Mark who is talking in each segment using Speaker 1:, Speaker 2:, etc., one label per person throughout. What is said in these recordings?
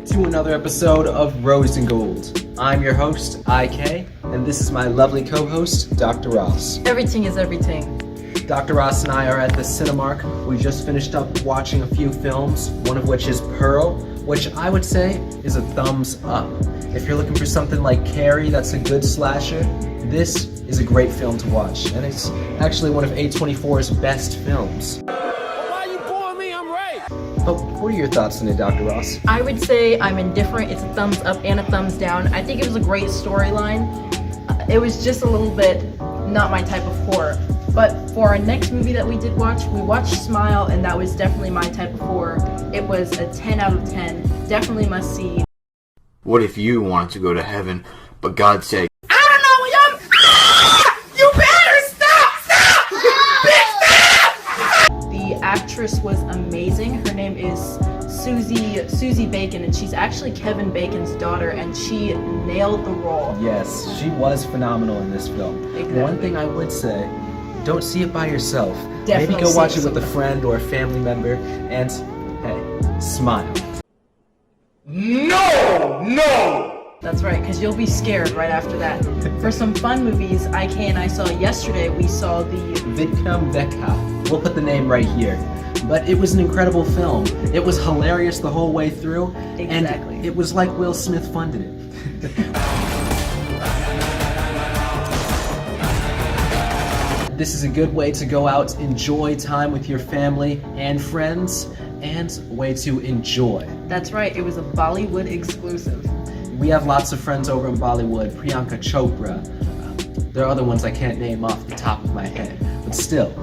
Speaker 1: to another episode of Rosengold. I'm your host, IK, and this is my lovely co-host, Dr. Ross.
Speaker 2: Everything is everything.
Speaker 1: Dr. Ross and I are at the Cinemark. We just finished up watching a few films, one of which is Pearl, which I would say is a thumbs up. If you're looking for something like Carrie that's a good slasher, this is a great film to watch, and it's actually one of A24's best films.
Speaker 3: Why you boring me? I'm right.
Speaker 1: But what are your thoughts on it, Dr. Ross?
Speaker 2: I would say I'm indifferent. It's a thumbs up and a thumbs down. I think it was a great storyline. It was just a little bit not my type of horror. But for our next movie that we did watch, we watched Smile, and that was definitely my type of horror. It was a 10 out of 10. Definitely must see.
Speaker 4: What if you wanted to go to heaven, but God said,
Speaker 2: The actress was amazing. Her name is Sosie Bacon, and she's actually Kevin Bacon's daughter, and she nailed the role.
Speaker 1: Yes, she was phenomenal in this film.
Speaker 2: Exactly.
Speaker 1: One thing I would say, don't see it by yourself.
Speaker 2: Definitely
Speaker 1: Maybe go watch it with a
Speaker 2: something.
Speaker 1: friend or a family member, and hey, smile.
Speaker 4: No!
Speaker 2: That's right, because you'll be scared right after that. For some fun movies, IK and I saw yesterday, we saw the
Speaker 1: Mecca. We'll put the name right here. But it was an incredible film. It was hilarious the whole way through.
Speaker 2: Exactly.
Speaker 1: And it was like Will Smith funded it. This is a good way to go out, enjoy time with your family and friends, and a way to enjoy.
Speaker 2: That's right, it was a Bollywood exclusive.
Speaker 1: We have lots of friends over in Bollywood, Priyanka Chopra. There are other ones I can't name off the top of my head, but still,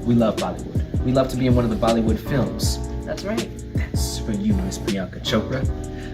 Speaker 1: we love Bollywood. We love to be in one of the Bollywood films.
Speaker 2: That's right.
Speaker 1: That's for you, Miss Priyanka Chopra.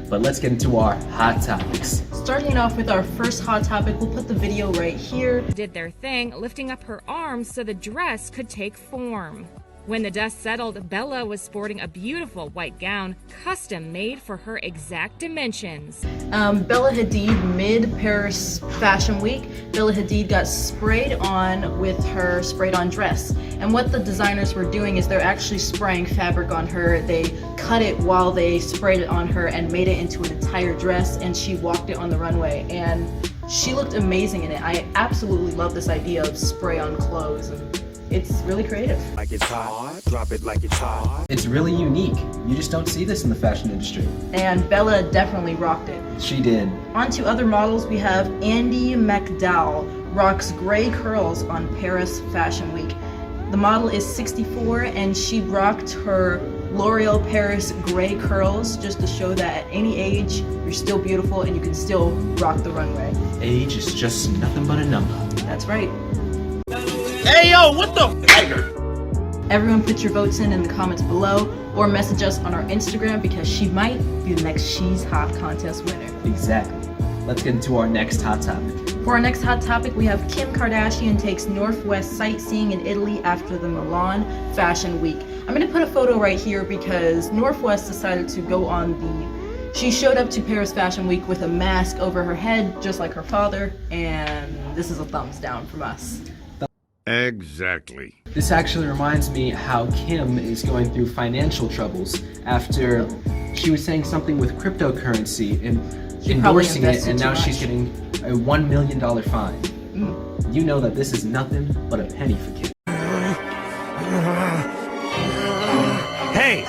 Speaker 1: But let's get into our hot topics.
Speaker 2: Starting off with our first hot topic, we'll put the video right here.
Speaker 5: Did their thing, lifting up her arms so the dress could take form. When the dust settled, Bella was sporting a beautiful white gown, custom made for her exact dimensions.
Speaker 2: Bella Hadid, mid-Paris Fashion Week, Bella Hadid got sprayed on with her sprayed-on dress. And what the designers were doing is they're actually spraying fabric on her. They cut it while they sprayed it on her and made it into an entire dress, and she walked it on the runway. And she looked amazing in it. I absolutely love this idea of spray-on clothes. And it's really creative.
Speaker 3: Like it's hot, drop it like it's hot.
Speaker 1: It's really unique. You just don't see this in the fashion industry.
Speaker 2: And Bella definitely rocked it.
Speaker 1: She did.
Speaker 2: On to other models, we have Andy McDowell, rocks gray curls on Paris Fashion Week. The model is 64, and she rocked her L'Oreal Paris gray curls just to show that at any age, you're still beautiful and you can still rock the runway.
Speaker 1: Age is just nothing but a number.
Speaker 2: That's right.
Speaker 3: Hey yo, what the
Speaker 2: Everyone put your votes in the comments below, or message us on our Instagram, because she might be the next She's Hot contest winner.
Speaker 1: Exactly. Let's get into our next hot topic.
Speaker 2: For our next hot topic, we have Kim Kardashian takes Northwest sightseeing in Italy after the Milan Fashion Week. I'm going to put a photo right here because Northwest decided to go on she showed up to Paris Fashion Week with a mask over her head, just like her father, and this is a thumbs down from us.
Speaker 3: Exactly.
Speaker 1: This actually reminds me how Kim is going through financial troubles after she was saying something with cryptocurrency and endorsing it, and now she's getting a $1 million fine. You know that this is nothing but a penny for Kim.
Speaker 6: Hey,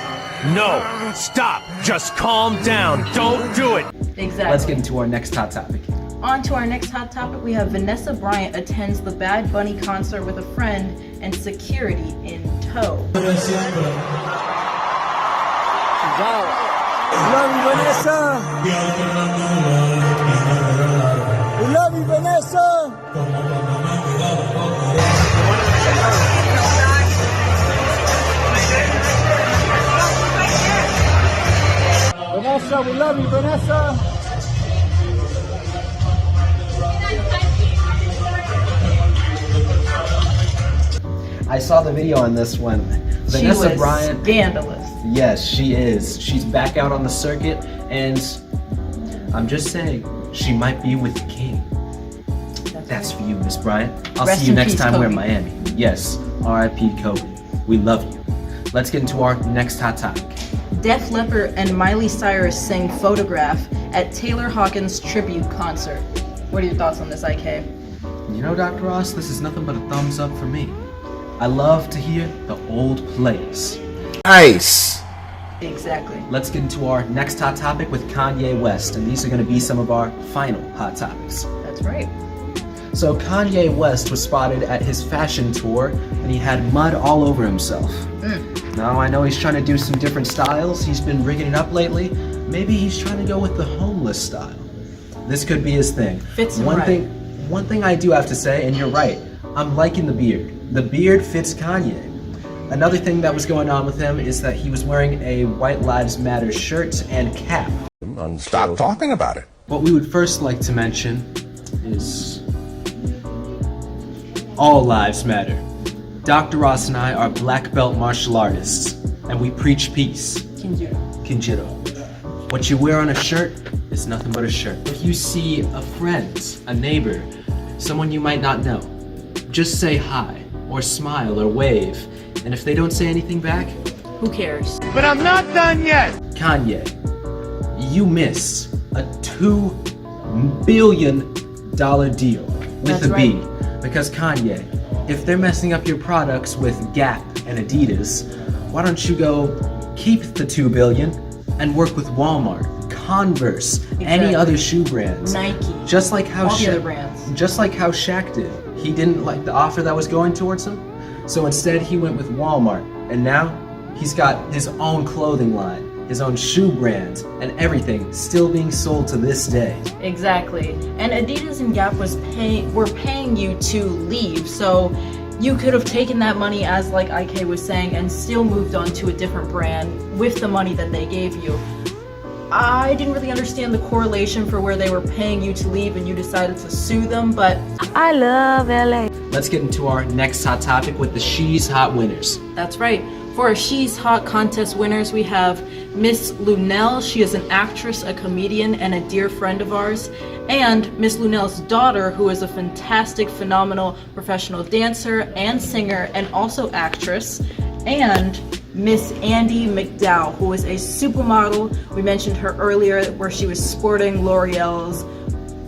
Speaker 6: no, stop, just calm down, don't do it.
Speaker 2: Exactly.
Speaker 1: Let's get into our next hot topic.
Speaker 2: On to our next hot topic, we have Vanessa Bryant attends the Bad Bunny concert with a friend and security in tow.
Speaker 7: We love you, Vanessa. We love you, Vanessa. Vanessa, we love you, Vanessa.
Speaker 1: I saw the video on this one. Vanessa Bryant.
Speaker 2: Scandalous.
Speaker 1: Yes, she is. She's back out on the circuit, and I'm just saying, she might be with the king. That's for you, Miss Bryant. I'll
Speaker 2: Rest
Speaker 1: see you
Speaker 2: in
Speaker 1: next
Speaker 2: peace,
Speaker 1: time we're in
Speaker 2: Kobe.
Speaker 1: Miami. Yes, R.I.P. Kobe. We love you. Let's get into our next hot topic.
Speaker 2: Def Leppard and Miley Cyrus sing Photograph at Taylor Hawkins' tribute concert. What are your thoughts on this, IK?
Speaker 1: You know, Dr. Ross, this is nothing but a thumbs up for me. I love to hear the old plays.
Speaker 4: Nice.
Speaker 2: Exactly.
Speaker 1: Let's get into our next hot topic with Kanye West, and these are going to be some of our final hot topics.
Speaker 2: That's right.
Speaker 1: So Kanye West was spotted at his fashion tour, and he had mud all over himself. Now, I know he's trying to do some different styles. He's been rigging it up lately. Maybe he's trying to go with the homeless style. This could be his thing.
Speaker 2: Fits him right.
Speaker 1: One thing I do have to say, and you're right, I'm liking the beard. The beard fits Kanye. Another thing that was going on with him is that he was wearing a White Lives Matter shirt and cap.
Speaker 8: Stop talking about it.
Speaker 1: What we would first like to mention is all lives matter. Dr. Ross and I are black belt martial artists, and we preach peace. Kinjiro. What you wear on a shirt is nothing but a shirt. If you see a friend, a neighbor, someone you might not know, just say hi, or smile, or wave, and if they don't say anything back,
Speaker 2: Who cares?
Speaker 3: But I'm not done yet.
Speaker 1: Kanye, you miss a $2 billion deal with
Speaker 2: That's
Speaker 1: a B.
Speaker 2: right.
Speaker 1: Because Kanye, if they're messing up your products with Gap and Adidas, why don't you go keep the $2 billion and work with Walmart, Converse, any
Speaker 2: Exactly.
Speaker 1: other shoe brands.
Speaker 2: Nike.
Speaker 1: Just like how
Speaker 2: All the other brands.
Speaker 1: Just like how Shaq did. He didn't like the offer that was going towards him, so instead he went with Walmart, and now he's got his own clothing line, his own shoe brand, and everything still being sold to this day.
Speaker 2: Exactly. And Adidas and Gap were paying you to leave, so you could have taken that money, as like IK was saying, and still moved on to a different brand with the money that they gave you. I didn't really understand the correlation for where they were paying you to leave and you decided to sue them, but
Speaker 9: I love LA.
Speaker 1: Let's get into our next hot topic with the She's Hot winners.
Speaker 2: that's right. For our She's Hot contest winners, we have Miss Lunell. She is an actress, a comedian, and a dear friend of ours. And Miss Lunell's daughter, who is a fantastic, phenomenal professional dancer and singer, and also actress. And Miss Andie MacDowell, who is a supermodel. We mentioned her earlier, where she was sporting L'Oreal's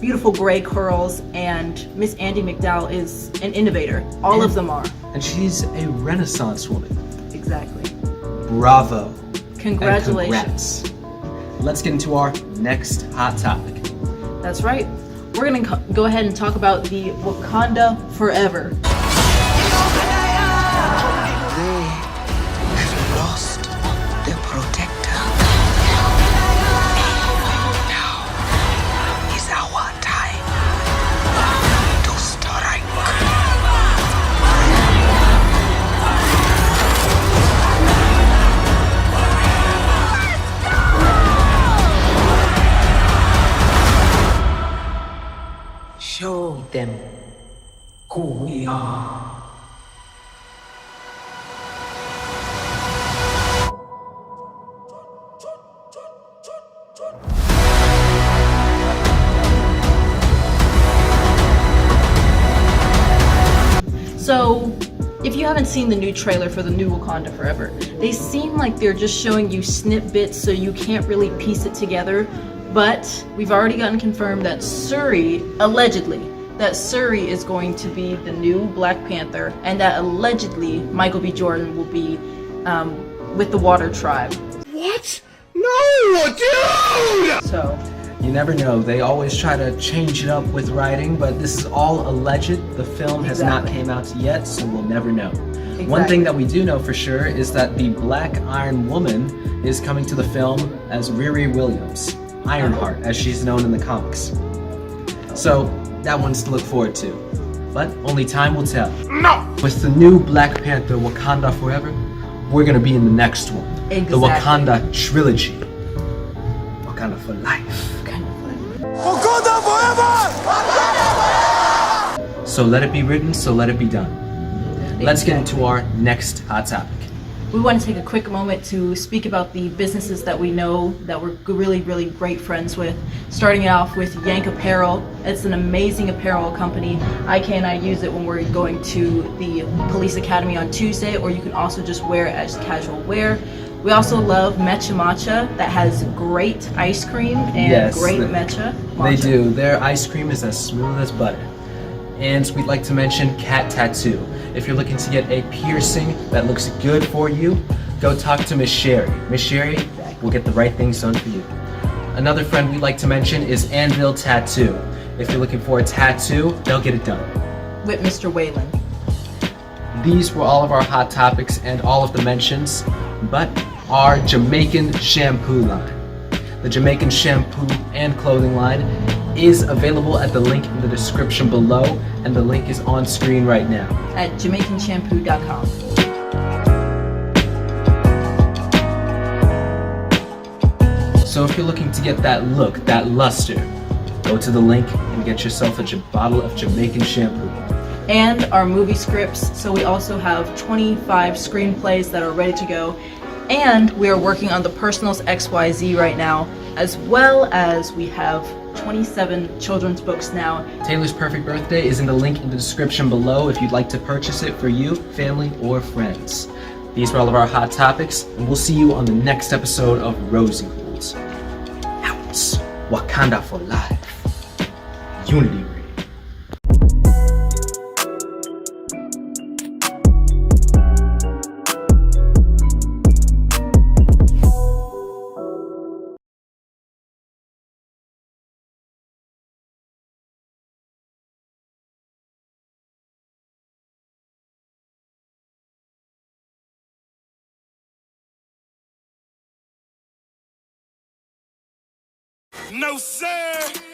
Speaker 2: beautiful gray curls, and Miss Andie MacDowell is an innovator. All of them are.
Speaker 1: And she's a Renaissance woman.
Speaker 2: Exactly.
Speaker 1: Bravo. And
Speaker 2: Congratulations.
Speaker 1: congrats. Let's get into our next hot topic.
Speaker 2: That's right. We're gonna go ahead and talk about the Wakanda Forever.
Speaker 10: Lost their protector. Now is our time to strike. Show them who we are.
Speaker 2: So, if you haven't seen the new trailer for the new Wakanda Forever, they seem like they're just showing you snippets so you can't really piece it together. But we've already gotten confirmed that Shuri, allegedly, that Shuri is going to be the new Black Panther, and that allegedly Michael B. Jordan will be with the Water Tribe.
Speaker 3: What? No, dude!
Speaker 2: So,
Speaker 1: You never know. They always try to change it up with writing, but this is all alleged. The film has not
Speaker 2: Exactly.
Speaker 1: came out yet, so we'll never know. One
Speaker 2: Exactly.
Speaker 1: thing that we do know for sure is that the Black Iron Woman is coming to the film as Riri Williams, Ironheart, as she's known in the comics. So that one's to look forward to. But only time will tell.
Speaker 3: No!
Speaker 1: With the new Black Panther Wakanda Forever, we're gonna be in the next one. The
Speaker 2: Exactly.
Speaker 1: Wakanda trilogy. Wakanda for life.
Speaker 3: Wakanda forever!
Speaker 1: So let it be written, so let it be done. Let's get into our next hot topic.
Speaker 2: we want to take a quick moment to speak about the businesses that we know that we're really, really great friends with. Starting off with Yank Apparel. It's an amazing apparel company. IK and I use it when we're going to the police academy on Tuesday, or you can also just wear it as casual wear. We also love Mecca Matcha that has great ice cream and great Mecca Matcha.
Speaker 1: They do. Their ice cream is as smooth as butter. And we'd like to mention Cat Tattoo. If you're looking to get a piercing that looks good for you, go talk to Miss Sherry. Miss Sherry will get the right things done for you. Another friend we'd like to mention is Anvil Tattoo. If you're looking for a tattoo, they'll get it done.
Speaker 2: With Mr. Whalen.
Speaker 1: These were all of our hot topics and all of the mentions, but our Jamaican shampoo line. The Jamaican shampoo and clothing line is available at the link in the description below, and the link is on screen right now.
Speaker 2: At JamaicanShampoo.com.
Speaker 1: So if you're looking to get that look, that luster, go to the link and get yourself a bottle of Jamaican shampoo.
Speaker 2: And our movie scripts, so we also have 25 screenplays that are ready to go. And we are working on the Personals XYZ right now, as well as we have 27 children's books now.
Speaker 1: Taylor's Perfect Birthday is in the link in the description below if you'd like to purchase it for you, family, or friends. These were all of our hot topics, and we'll see you on the next episode of Rosengold. Out. Wakanda for life. Unity reign.
Speaker 3: No, sir.